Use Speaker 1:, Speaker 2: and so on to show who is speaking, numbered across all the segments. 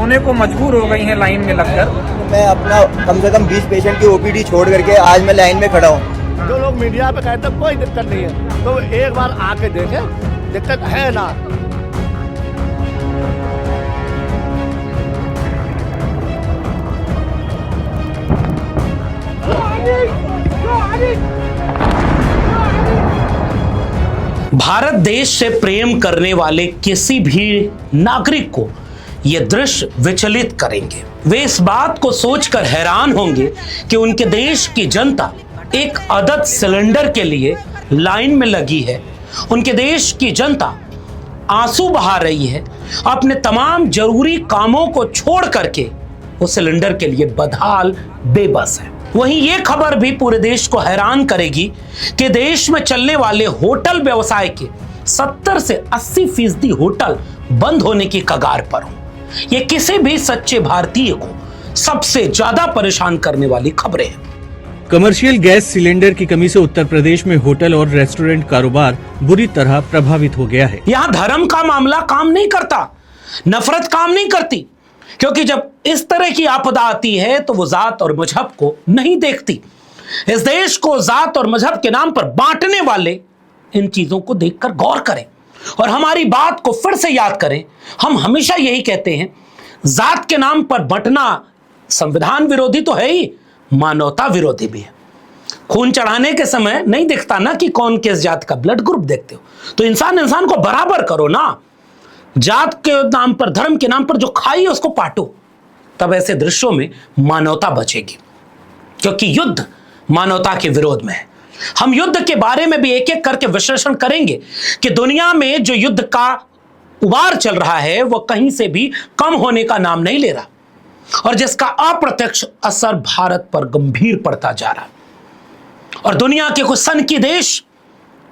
Speaker 1: सोने को मजबूर हो गई हैं लाइन में लगकर।
Speaker 2: मैं अपना कम से कम 20 पेशेंट की ओपीडी छोड़ करके आज मैं लाइन में खड़ा हूँ।
Speaker 3: जो लोग मीडिया पे कहते हैं कोई दिक्कत नहीं है, तो एक बार आके देखें, दिक्कत है ना।
Speaker 4: भारत देश से प्रेम करने वाले किसी भी नागरिक को यह दृश्य विचलित करेंगे। वे इस बात को सोचकर हैरान होंगे कि उनके देश की जनता एक अदद सिलेंडर के लिए लाइन में लगी है। उनके देश की जनता आंसू बहा रही है, अपने तमाम जरूरी कामों को छोड़ करके उस सिलेंडर के लिए बदहाल बेबस है। वहीं यह खबर भी पूरे देश को हैरान करेगी कि देश में चलने वाले होटल व्यवसाय के 70 से 80% होटल बंद होने की कगार पर हो। यह किसी भी सच्चे भारतीय को सबसे ज्यादा परेशान करने वाली खबरें हैं।
Speaker 5: कमर्शियल गैस सिलेंडर की कमी से उत्तर प्रदेश में होटल और रेस्टोरेंट कारोबार बुरी तरह प्रभावित हो गया है।
Speaker 4: यहां धर्म का मामला काम नहीं करता, नफरत काम नहीं करती, क्योंकि जब इस तरह की आपदा आती है तो वो जात और मजहब को नहीं देखती। इस देश को जात और मजहब के नाम पर बांटने वाले इन चीजों को देखकर गौर करें और हमारी बात को फिर से याद करें। हम हमेशा यही कहते हैं, जात के नाम पर बंटना संविधान विरोधी तो है ही, मानवता विरोधी भी है। खून चढ़ाने के समय नहीं दिखता ना कि कौन किस जात का, ब्लड ग्रुप देखते हो। तो इंसान को बराबर करो ना। जात के नाम पर, धर्म के नाम पर जो खाई है उसको पाटो, तब ऐसे दृश्यों में मानवता बचेगी, क्योंकि युद्ध मानवता के विरोध में है। हम युद्ध के बारे में भी एक एक करके विश्लेषण करेंगे कि दुनिया में जो युद्ध का उबार चल रहा है वह कहीं से भी कम होने का नाम नहीं ले रहा, और जिसका अप्रत्यक्ष असर भारत पर गंभीर पड़ता जा रहा है। और दुनिया के कुछ सनकी देश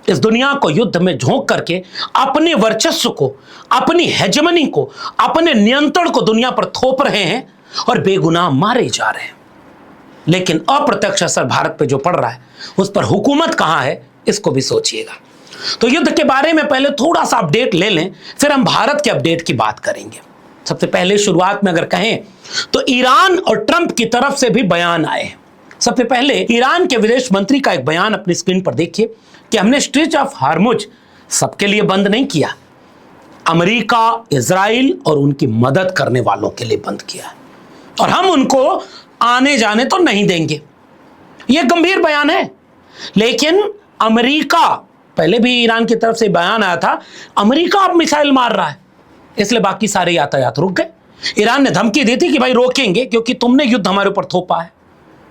Speaker 4: इस दुनिया को युद्ध में झोंक करके अपने वर्चस्व को, अपनी हेजेमनी को, अपने नियंत्रण को दुनिया पर थोप रहे हैं और बेगुनाह मारे जा रहे हैं। लेकिन अप्रत्यक्ष असर भारत पे जो पड़ रहा है उस पर हुकूमत कहां है, इसको भी सोचिएगा। तो युद्ध के बारे में पहले थोड़ा सा अपडेट ले लें, फिर हम भारत के अपडेट की बात करेंगे। सबसे पहले शुरुआत में अगर कहें तो ईरान और ट्रंप की तरफ से भी बयान आए हैं। सबसे पहले ईरान के विदेश मंत्री का एक बयान अपनी स्क्रीन पर देखिए कि हमने स्ट्रेच ऑफ हार्मुज सबके लिए बंद नहीं किया, अमेरिका, इजराइल और उनकी मदद करने वालों के लिए बंद किया है, और हम उनको आने जाने तो नहीं देंगे। यह गंभीर बयान है। लेकिन अमेरिका, पहले भी ईरान की तरफ से बयान आया था, अमेरिका अब मिसाइल मार रहा है, इसलिए बाकी सारे यातायात रुक गए। ईरान ने धमकी दी थी कि भाई रोकेंगे क्योंकि तुमने युद्ध हमारे ऊपर थोपा है।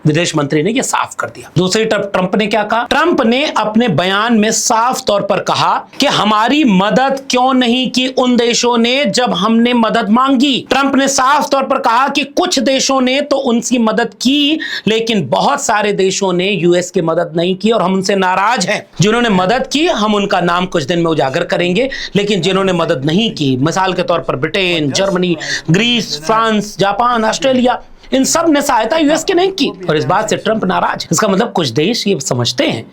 Speaker 4: विदेश मंत्री ने यह साफ कर दिया। दूसरी तरफ ट्रंप ने क्या कहा? ट्रंप ने अपने बयान में साफ तौर पर कहा कि हमारी मदद क्यों नहीं की उन देशों ने जब हमने मदद मांगी। ट्रंप ने साफ तौर पर कहा कि कुछ देशों ने तो उनकी मदद की, लेकिन बहुत सारे देशों ने यूएस की मदद नहीं की और हम उनसे नाराज हैं। जिन्होंने मदद की हम उनका नाम कुछ दिन में उजागर करेंगे, लेकिन जिन्होंने मदद नहीं की, मिसाल के तौर पर Britain, Germany, Greece, France, Japan, Australia, इन सब ने सहायता यूएस की नहीं की, और इस बात से ट्रंप नाराज। इसका मतलब कुछ देश ये समझते हैं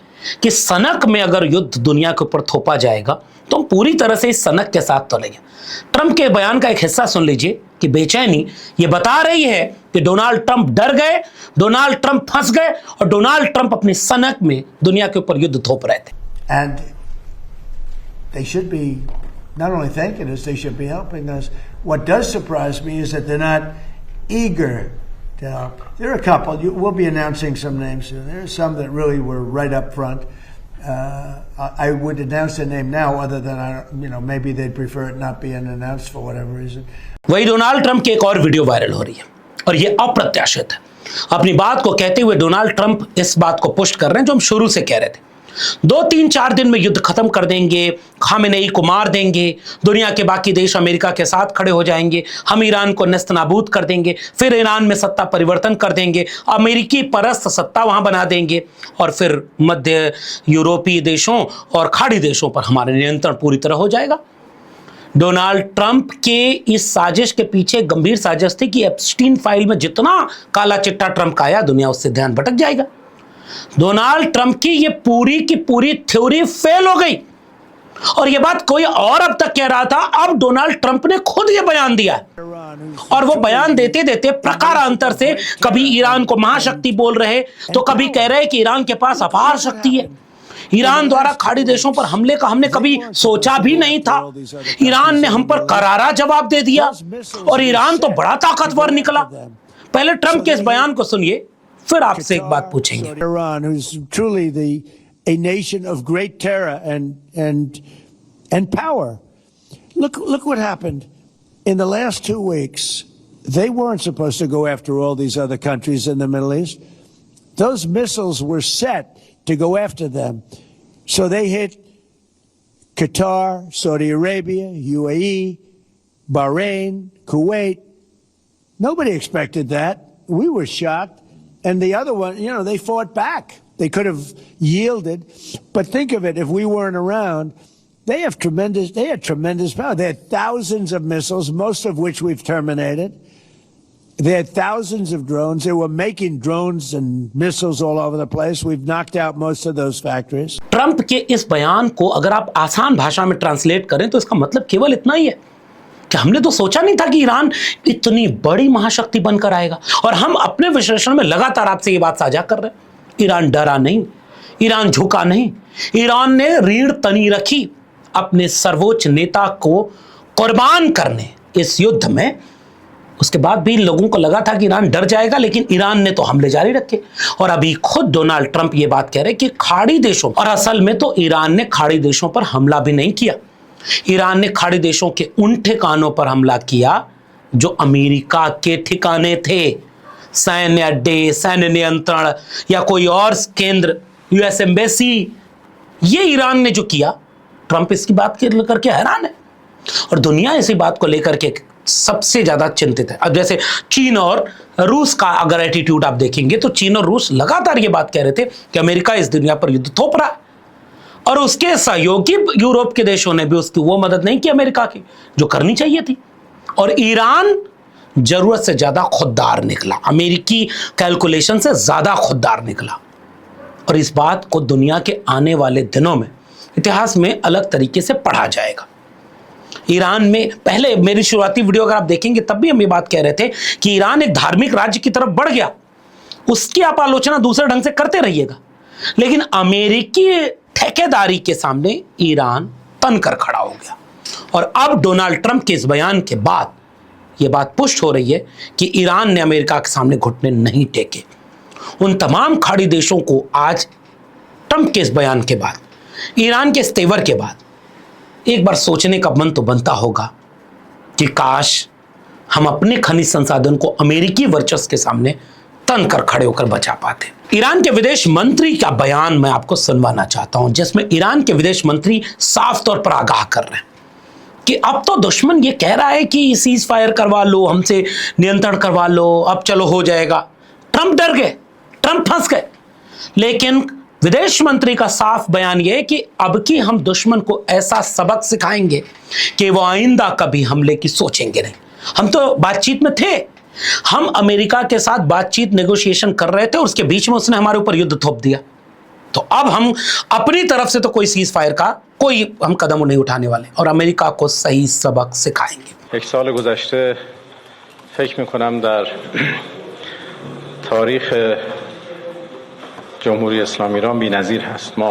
Speaker 4: कि सनक में अगर युद्ध दुनिया के ऊपर थोपा जाएगा तो हम पूरी तरह से इस सनक के साथ चलेंगे। ट्रंप के बयान का एक हिस्सा सुन लीजिए कि बेचैनी ये बता रही है कि डोनाल्ड ट्रंप डर गए, डोनाल्ड ट्रंप फंस गए, और डोनाल्ड ट्रंप अपनी सनक में दुनिया के ऊपर युद्ध थोप रहे थे।
Speaker 3: And they should be not only thanking us, they should be helping us. What does surprise me is that they're not eager. There are a couple. We'll be announcing some names soon. There are some that really were right up front. I would announce their name now, other than maybe they'd prefer it not being announced for whatever reason.
Speaker 4: वही Donald Trump की एक और video viral हो रही है, और ये अप्रत्याशित है। अपनी बात को कहते हुए डोनाल्ड ट्रंप इस बात को पुष्ट कर रहे हैं जो हम शुरू से कह रहे थे। 2-3-4 दिन में युद्ध खत्म कर देंगे, खामेनेई को मार देंगे, दुनिया के बाकी देश अमेरिका के साथ खड़े हो जाएंगे, हम ईरान को नेस्तनाबूद कर देंगे, फिर ईरान में सत्ता परिवर्तन कर देंगे, अमेरिकी परस्त सत्ता वहां बना देंगे, और फिर मध्य यूरोपीय देशों और खाड़ी देशों पर हमारा नियंत्रण पूरी तरह हो जाएगा। डोनाल्ड ट्रंप के इस साजिश के पीछे गंभीर साजिश थी कि एप्स्टीन फाइल में जितना काला चिट्टा ट्रंप का आया, दुनिया उससे ध्यान भटक जाएगा। डोनाल्ड ट्रंप की ये पूरी की पूरी थ्योरी फेल हो गई। और यह बात कोई और अब तक कह रहा था, अब डोनाल्ड ट्रंप ने खुद यह बयान दिया है। और वो बयान देते देते प्रकारांतर से कभी ईरान को महाशक्ति बोल रहे, तो कभी कह रहे कि ईरान के पास अपार शक्ति है। ईरान द्वारा खाड़ी देशों पर हमले का हमने कभी सोचा भी नहीं था। ईरान ने हम पर करारा जवाब दे दिया और ईरान तो बड़ा ताकतवर निकला। पहले ट्रंप के इस बयान को सुनिए, फिर आपसे एक बात पूछेंगे।
Speaker 3: Iran, who's truly a nation of great terror and power. Look what happened in the last 2 weeks. They weren't supposed to go after all these other countries in the Middle East. Those missiles were set to go after them. So they hit Qatar, Saudi Arabia, UAE, Bahrain, Kuwait. Nobody expected that. We were shocked. And the other one, they fought back. They could have yielded. But think of it, if we weren't around, they had tremendous power. They had thousands of missiles, most of which we've terminated. They had thousands of drones. They were making drones and missiles all over the place. We've knocked out most of those factories.
Speaker 4: Trump के इस बयान को अगर आप आसान भाषा में translate करें तो इसका मतलब केवल इतना ही है कि हमने तो सोचा नहीं था कि ईरान इतनी बड़ी महाशक्ति बनकर आएगा। और हम अपने विश्लेषण में लगातार आपसे ये बात साझा कर रहे हैं। ईरान डरा नहीं, ईरान झुका नहीं, ईरान ने रीढ़ तनी रखी अपने सर्वोच्च नेता को कुर्बान करने इस युद्ध में। उसके बाद भी लोगों को लगा था कि ईरान डर जाएगा, लेकिन ईरान ने तो हमले जारी रखे। और अभी खुद डोनाल्ड ट्रंप ये बात कह रहे कि खाड़ी देशों, और असल में तो ईरान ने खाड़ी देशों पर हमला भी नहीं किया। ईरान ने खाड़ी देशों के उन ठिकानों पर हमला किया जो अमेरिका के ठिकाने थे, सैन्य अड्डे, सैन्य नियंत्रण या कोई और केंद्र, यूएस एम्बेसी। ये ईरान ने जो किया, ट्रंप इसकी बात लेकर के हैरान है और दुनिया इसी बात को लेकर के सबसे ज्यादा चिंतित है। अब जैसे चीन और रूस का अगर एटीट्यूड आप देखेंगे तो चीन और रूस लगातार ये बात कह रहे थे कि अमेरिका इस दुनिया पर युद्ध थोप रहा है, और उसके सहयोगी यूरोप के देशों ने भी उसकी वो मदद नहीं की अमेरिका की जो करनी चाहिए थी। और ईरान जरूरत से ज्यादा खुददार निकला, अमेरिकी कैलकुलेशन से ज्यादा खुददार निकला। और इस बात को दुनिया के आने वाले दिनों में इतिहास में अलग तरीके से पढ़ा जाएगा। ईरान में पहले मेरी शुरुआती वीडियो अगर आप देखेंगे तब भी हम ये बात कह रहे थे कि ईरान एक धार्मिक राज्य की तरफ बढ़ गया। उसकी आप आलोचना दूसरे ढंग से करते रहिएगा, लेकिन अमेरिकी ठेकेदारी के सामने ईरान तनकर खड़ा हो गया। और अब डोनाल्ड ट्रंप के इस बयान के बाद यह बात पुष्ट हो रही है कि ईरान ने अमेरिका के सामने घुटने नहीं टेके। उन तमाम खाड़ी देशों को आज ट्रंप के इस बयान के बाद, ईरान के इस तेवर के बाद एक बार सोचने का मन तो बनता होगा कि काश हम अपने खनिज संसाधन को अमेरिकी वर्चस्व के सामने तन कर खड़े होकर बचा पाते। ईरान के विदेश मंत्री का बयान मैं आपको सुनवाना चाहता हूं, जिसमें ईरान के विदेश मंत्री साफ तौर पर आगाह कर रहे हैं कि अब तो दुश्मन ये कह रहा है कि सीज फायर करवा लो, हमसे नियंत्रण करवा लो, अब चलो हो जाएगा। ट्रंप डर गए, ट्रंप फंस गए। लेकिन विदेश मंत्री का साफ बयान यह है कि अब की हम दुश्मन को ऐसा सबक सिखाएंगे कि वो आइंदा कभी हमले की सोचेंगे नहीं। हम तो बातचीत में थे, हम अमेरिका के साथ बातचीत नेगोशिएशन कर रहे थे और उसके बीच में उसने हमारे ऊपर युद्ध थोप दिया। तो अब हम अपनी तरफ से तो कोई सीज फायर का कोई हम कदम नहीं उठाने वाले और अमेरिका को सही सबक सिखाएंगे।
Speaker 6: एक साल गुज़श्ते फ़िक्र मिकनम दर तारीख़ जमहूरी इस्लामी ईरान बेनज़ीर हस्त। मा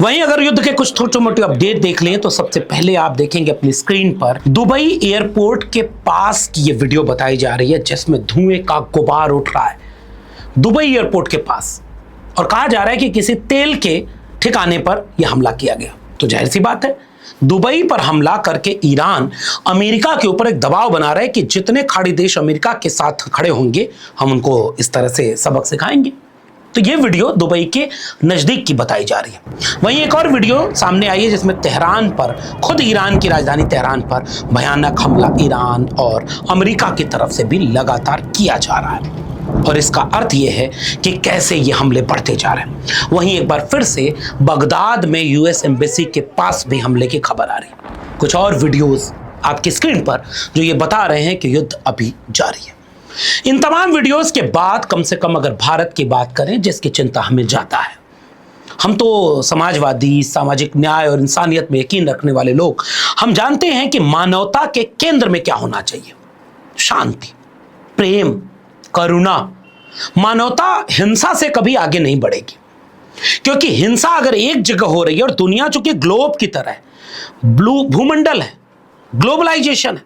Speaker 4: वहीं अगर युद्ध के कुछ छोटे मोटे अपडेट देख लें तो सबसे पहले आप देखेंगे अपनी स्क्रीन पर दुबई एयरपोर्ट के पास की ये वीडियो बताई जा रही है जिसमें धुएं का गुबार उठ रहा है दुबई एयरपोर्ट के पास, और कहा जा रहा है कि किसी तेल के ठिकाने पर यह हमला किया गया। तो जाहिर सी बात है दुबई पर हमला करके ईरान अमेरिका के ऊपर एक दबाव बना रहा है कि जितने खाड़ी देश अमेरिका के साथ खड़े होंगे हम उनको इस तरह से सबक सिखाएंगे। तो ये वीडियो दुबई के नजदीक की बताई जा रही है। वहीं एक और वीडियो सामने आई है जिसमें तेहरान पर, खुद ईरान की राजधानी तेहरान पर भयानक हमला ईरान और अमेरिका की तरफ से भी लगातार किया जा रहा है, और इसका अर्थ यह है कि कैसे ये हमले बढ़ते जा रहे हैं। वहीं एक बार फिर से बगदाद में यूएस एम्बेसी के पास भी हमले की खबर आ रही है। कुछ और वीडियोस आपकी स्क्रीन पर जो ये बता रहे हैं कि युद्ध अभी जारी है। इन तमाम वीडियोस के बाद कम से कम अगर भारत की बात करें, जिसकी चिंता हमें ज्यादा है, हम तो समाजवादी, सामाजिक न्याय और इंसानियत में यकीन रखने वाले लोग, हम जानते हैं कि मानवता के केंद्र में क्या होना चाहिए। शांति, प्रेम, करुणा। मानवता हिंसा से कभी आगे नहीं बढ़ेगी, क्योंकि हिंसा अगर एक जगह हो रही है, और दुनिया चूंकि ग्लोब की तरह है, भूमंडल है, ग्लोबलाइजेशन है,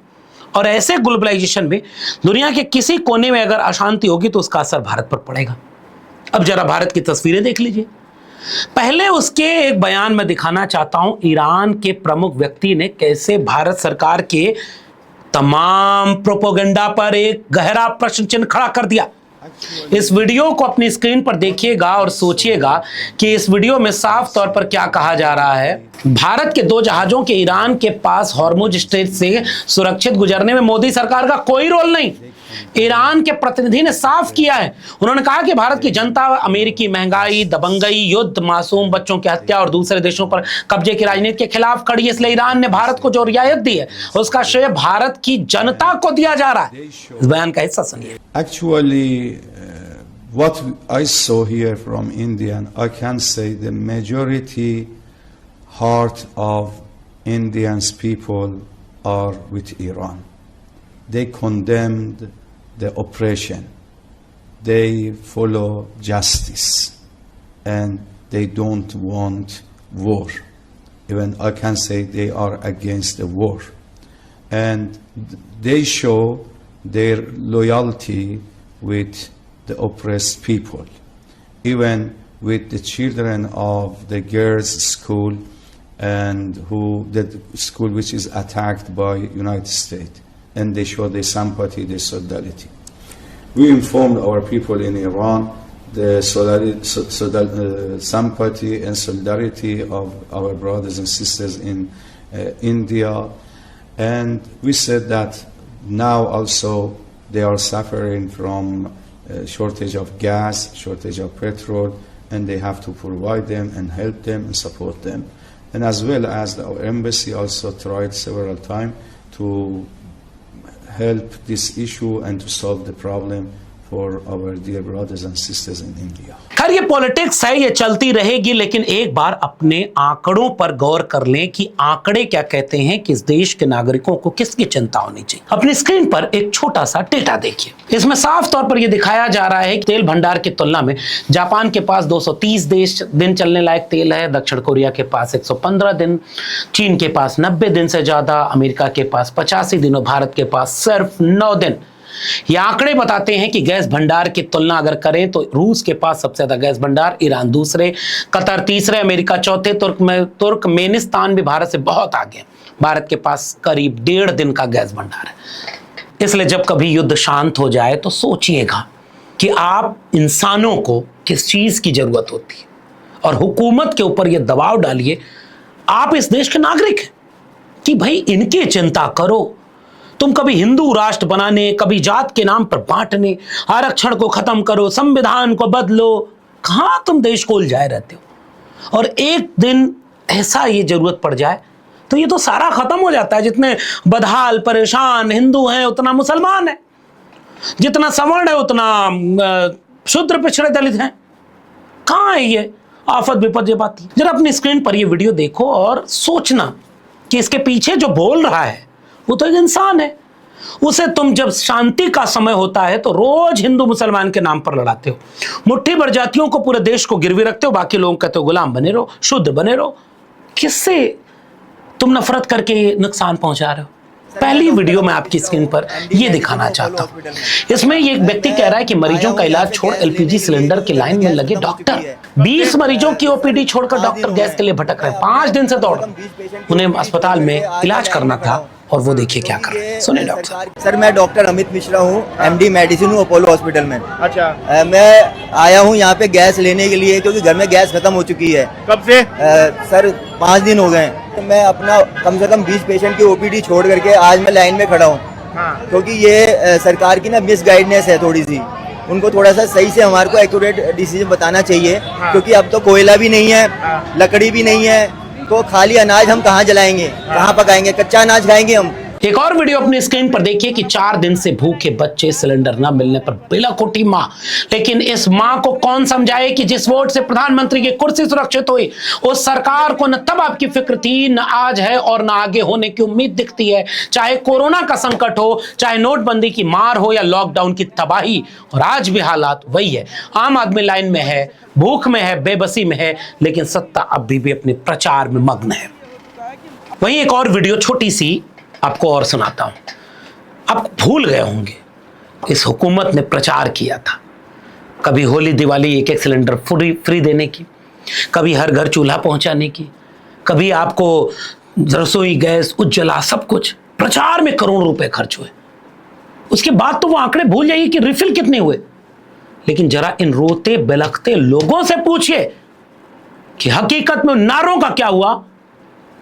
Speaker 4: और ऐसे ग्लोबलाइजेशन में दुनिया के किसी कोने में अगर अशांति होगी तो उसका असर भारत पर पड़ेगा। अब जरा भारत की तस्वीरें देख लीजिए। पहले उसके एक बयान में दिखाना चाहता हूं ईरान के प्रमुख व्यक्ति ने कैसे भारत सरकार के तमाम प्रोपेगेंडा पर एक गहरा प्रश्न चिन्ह खड़ा कर दिया। इस वीडियो को अपनी स्क्रीन पर देखिएगा और सोचिएगा कि इस वीडियो में साफ तौर पर क्या कहा जा रहा है। भारत के 2 जहाजों के ईरान के पास हॉर्मुज स्ट्रेट से सुरक्षित गुजरने में मोदी सरकार का कोई रोल नहीं। ईरान के प्रतिनिधि ने साफ किया है, उन्होंने कहा कि भारत की जनता अमेरिकी महंगाई, दबंगई, युद्ध, मासूम बच्चों की हत्या और दूसरे देशों पर कब्जे की राजनीति के खिलाफ खड़ी है। इसलिए ईरान ने भारत को जो रियायत दी है उसका श्रेय भारत की जनता को दिया जा रहा है। इस बयान का हिस्सा सुनिए।
Speaker 7: Actually, what I saw here from India, I can say the majority heart of Indians people are with Iran. They condemned the oppression. They follow justice, and they don't want war. Even I can say they are against the war, and they show their loyalty with the oppressed people, even with the children of the girls' school, and the school which is attacked by United States, and they show their sympathy, their solidarity. We informed our people in Iran the sympathy and solidarity of our brothers and sisters in India, and we said that now also they are suffering from shortage of gas, shortage of petrol, and they have to provide them and help them and support them. And as well as our embassy also tried several times to help this issue and to solve the problem for our dear brothers and sisters in India.
Speaker 4: खैर ये politics है, ये चलती रहेगी, लेकिन एक बार अपने आंकड़ों पर गौर कर लें कि आंकड़े क्या कहते हैं कि इस देश के नागरिकों को किसकी चिंता होनी चाहिए। अपनी स्क्रीन पर एक छोटा सा डेटा देखिए। इसमें साफ तौर पर यह दिखाया जा रहा है कि तेल भंडार की तुलना में जापान के पास 230 दिन चलने लायक तेल है, दक्षिण कोरिया के पास 115 दिन, चीन के पास 90 दिन से ज्यादा, अमेरिका के पास 85 दिन और भारत के पास सिर्फ 9 दिन। ये आंकड़े बताते हैं कि गैस भंडार की तुलना अगर करें तो रूस के पास सबसे ज्यादा गैस भंडार, ईरान दूसरे, कतर तीसरे, अमेरिका चौथे, तुर्कमेनिस्तान भी भारत से बहुत आगे। भारत के पास करीब 1.5 दिन का गैस भंडार है। इसलिए जब कभी युद्ध शांत हो जाए तो सोचिएगा कि आप इंसानों को किस चीज की जरूरत होती है, और हुकूमत के ऊपर यह दबाव डालिए, आप इस देश के नागरिक हैं, कि भाई इनकी चिंता करो। तुम कभी हिंदू राष्ट्र बनाने, कभी जात के नाम पर बांटने, आरक्षण को खत्म करो, संविधान को बदलो, कहां तुम देश को उलझाए रहते हो। और एक दिन ऐसा ये जरूरत पड़ जाए तो ये तो सारा खत्म हो जाता है। जितने बदहाल परेशान हिंदू हैं उतना मुसलमान है, जितना सवर्ण है उतना शूद्र पिछड़े दलित हैं। कहां है ये आफत विपद जब आती। जरा अपनी स्क्रीन पर ये वीडियो देखो और सोचना कि इसके पीछे जो बोल रहा है वो तो एक इंसान है। उसे तुम जब शांति का समय होता है तो रोज हिंदू मुसलमान के नाम पर लड़ाते हो, मुट्ठी भर जातियों को पूरे देश को गिरवी रखते हो, बाकी लोगों कहते हो गुलाम बने रहो, शुद्ध बने रहो। किससे तुम नफरत करके नुकसान पहुंचा रहे हो। पहली वीडियो में आपकी स्क्रीन पर ये दिखाना चाहता हूं। इसमें ये एक व्यक्ति कह रहा है कि मरीजों का इलाज छोड़ एलपीजी सिलेंडर की लाइन में लगे डॉक्टर। 20 मरीजों की ओपीडी छोड़कर डॉक्टर गैस के लिए भटक रहे हैं। 5 दिन से दौड़, उन्हें अस्पताल में इलाज करना था और वो देखिए क्या कर रहे हैं। सुनिए डॉक्टर साहब।
Speaker 2: सर मैं डॉक्टर अमित मिश्रा हूँ, एमडी मेडिसिन हूँ अपोलो हॉस्पिटल में।
Speaker 8: अच्छा।
Speaker 2: मैं आया हूँ यहाँ पे गैस लेने के लिए, क्योंकि घर में गैस खत्म हो चुकी है।
Speaker 8: कब से?
Speaker 2: सर 5 दिन हो गए। तो मैं अपना कम से कम 20 पेशेंट की ओपीडी छोड़ करके आज मैं लाइन में खड़ा हूँ।
Speaker 8: हाँ।
Speaker 2: क्योंकि ये सरकार की ना मिस गाइडेंस है थोड़ी सी, उनको थोड़ा सा सही से हमारे को एक्यूरेट डिसीजन बताना चाहिए।
Speaker 8: हाँ।
Speaker 2: क्योंकि अब तो कोयला भी नहीं है,
Speaker 8: हाँ।
Speaker 2: लकड़ी भी नहीं है, तो खाली अनाज हम कहाँ जलाएंगे, कहाँ पकाएंगे, कच्चा अनाज खाएंगे हम।
Speaker 4: एक और वीडियो अपनी स्क्रीन पर देखिए कि 4 दिन से भूखे बच्चे, सिलेंडर न मिलने पर बेलक उठी मां। लेकिन इस मां को कौन समझाए कि जिस वोट से प्रधानमंत्री की कुर्सी सुरक्षित हुई, उस सरकार को न तब आपकी फिक्र थी, न आज है और न आगे होने की उम्मीद दिखती है। चाहे कोरोना का संकट हो, चाहे नोटबंदी की मार हो या लॉकडाउन की तबाही, और आज भी हालात वही है। आम आदमी लाइन में है, भूख में है, बेबसी में है, लेकिन सत्ता अभी भी अपने प्रचार में मग्न है। वहीं एक और वीडियो छोटी सी आपको और सुनाता हूं। आप भूल गए होंगे, इस हुकूमत ने प्रचार किया था, कभी होली दिवाली 1-1 सिलेंडर फ्री देने की, कभी हर घर चूल्हा पहुंचाने की, कभी आपको रसोई गैस, उज्ज्वला, सब कुछ प्रचार में करोड़ों रुपए खर्च हुए। उसके बाद तो वो आंकड़े भूल जाइए कि रिफिल कितने हुए। लेकिन जरा इन रोते बिलखते लोगों से पूछिए कि हकीकत में नारों का क्या हुआ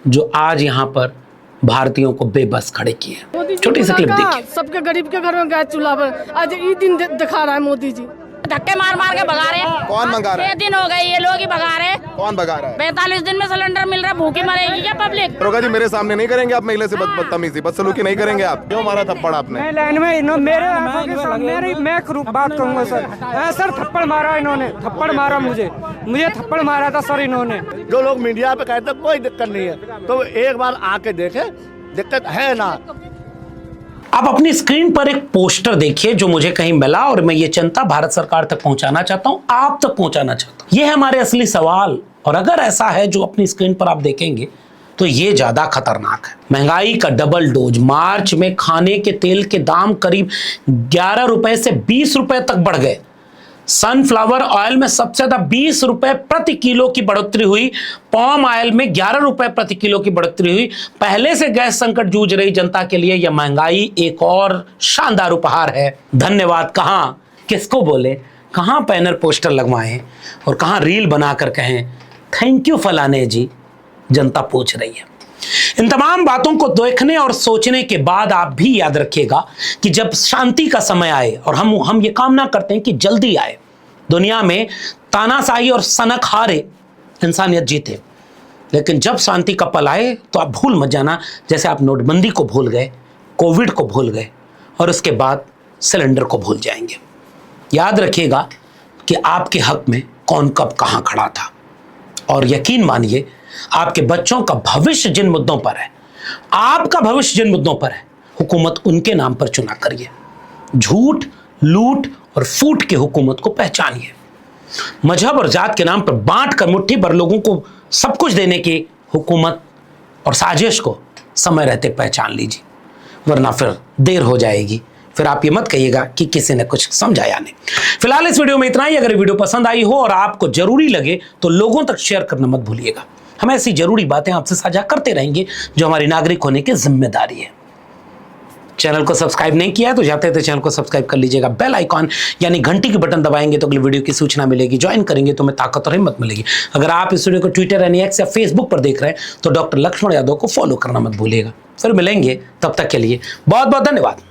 Speaker 4: जो आज यहां पर भारतीयों को बेबस खड़े किए। छोटी सी क्लिप देखिए।
Speaker 8: सबके गरीब के घर में गैस चूल्हा पर आज ये दिन दिखा रहा है मोदी जी।
Speaker 9: धक्के मार मार के भगा रहे हैं।
Speaker 10: कौन भगा रहा है?
Speaker 9: 6 दिन हो गए ये लोग ही भगा रहे हैं।
Speaker 10: कौन भगा रहा है?
Speaker 9: 45 दिन में सिलेंडर मिल रहा है, भूखी मरेगी क्या पब्लिक?
Speaker 10: रोगा जी, मेरे सामने नहीं करेंगे आप महिला से बदतमीजी, बदसलूकी नहीं करेंगे आप। क्यों मारा थप्पड़ आपने?
Speaker 11: मैं लाइन में मैं बात कहूँगा सर थप्पड़ मारा इन्होंने, थप्पड़ मारा मुझे थप्पड़ मारा था सर इन्होंने।
Speaker 3: जो लोग मीडिया पे कहते हैं कोई दिक्कत नहीं है, तो एक बार आके देखे, दिक्कत है ना।
Speaker 4: आप अपनी स्क्रीन पर एक पोस्टर देखिए जो मुझे कहीं मिला और मैं ये चिंता भारत सरकार तक पहुंचाना चाहता हूं, आप तक पहुंचाना चाहता हूं। ये है हमारे असली सवाल, और अगर ऐसा है जो अपनी स्क्रीन पर आप देखेंगे तो ये ज्यादा खतरनाक है। महंगाई का डबल डोज। मार्च में खाने के तेल के दाम करीब 11 रुपए से 20 रुपए तक बढ़ गए। सनफ्लावर ऑयल में सबसे ज्यादा 20 रुपए प्रति किलो की बढ़ोतरी हुई। पाम ऑयल में 11 रुपए प्रति किलो की बढ़ोतरी हुई। पहले से गैस संकट जूझ रही जनता के लिए यह महंगाई एक और शानदार उपहार है। धन्यवाद कहां, किसको बोले, कहां बैनर पोस्टर लगवाएं और कहां रील बनाकर कहें थैंक यू फलाने जी, जनता पूछ रही है। इन तमाम बातों को देखने और सोचने के बाद आप भी याद रखिएगा कि जब शांति का समय आए, और हम ये कामना करते हैं कि जल्दी आए, दुनिया में तानाशाही और सनक हारे, इंसानियत जीते, लेकिन जब शांति का पल आए तो आप भूल मत जाना जैसे आप नोटबंदी को भूल गए, कोविड को भूल गए और उसके बाद सिलेंडर को भूल जाएंगे। याद रखिएगा कि आपके हक में कौन कब कहां खड़ा था, और यकीन मानिए आपके बच्चों का भविष्य जिन मुद्दों पर है, आपका भविष्य जिन मुद्दों पर है, हुकूमत उनके नाम पर चुना करिए। झूठ, लूट और फूट की हुकूमत को पहचानिए। मजहब और जात के नाम पर बांट कर मुट्ठी भर लोगों को सब कुछ देने की हुकूमत और साजिश को समय रहते पहचान लीजिए, वरना फिर देर हो जाएगी। फिर आप ये मत कहिएगा कि किसी ने कुछ समझाया नहीं। फिलहाल इस वीडियो में इतना ही। अगर वीडियो पसंद आई हो और आपको जरूरी लगे तो लोगों तक शेयर करना मत भूलिएगा। हम ऐसी जरूरी बातें आपसे साझा करते रहेंगे जो हमारी नागरिक होने की जिम्मेदारी है। चैनल को सब्सक्राइब नहीं किया है तो जाते थे चैनल को सब्सक्राइब कर लीजिएगा। बेल आइकॉन यानी घंटी की बटन दबाएंगे तो अगली वीडियो की सूचना मिलेगी। ज्वाइन करेंगे तो हमें ताकत और हिम्मत मिलेगी। अगर आप इस वीडियो को ट्विटर यानी एक्स या फेसबुक पर देख रहे हैं तो डॉक्टर लक्ष्मण यादव को फॉलो करना मत भूलिएगा। फिर मिलेंगे, तब तक के लिए बहुत बहुत धन्यवाद।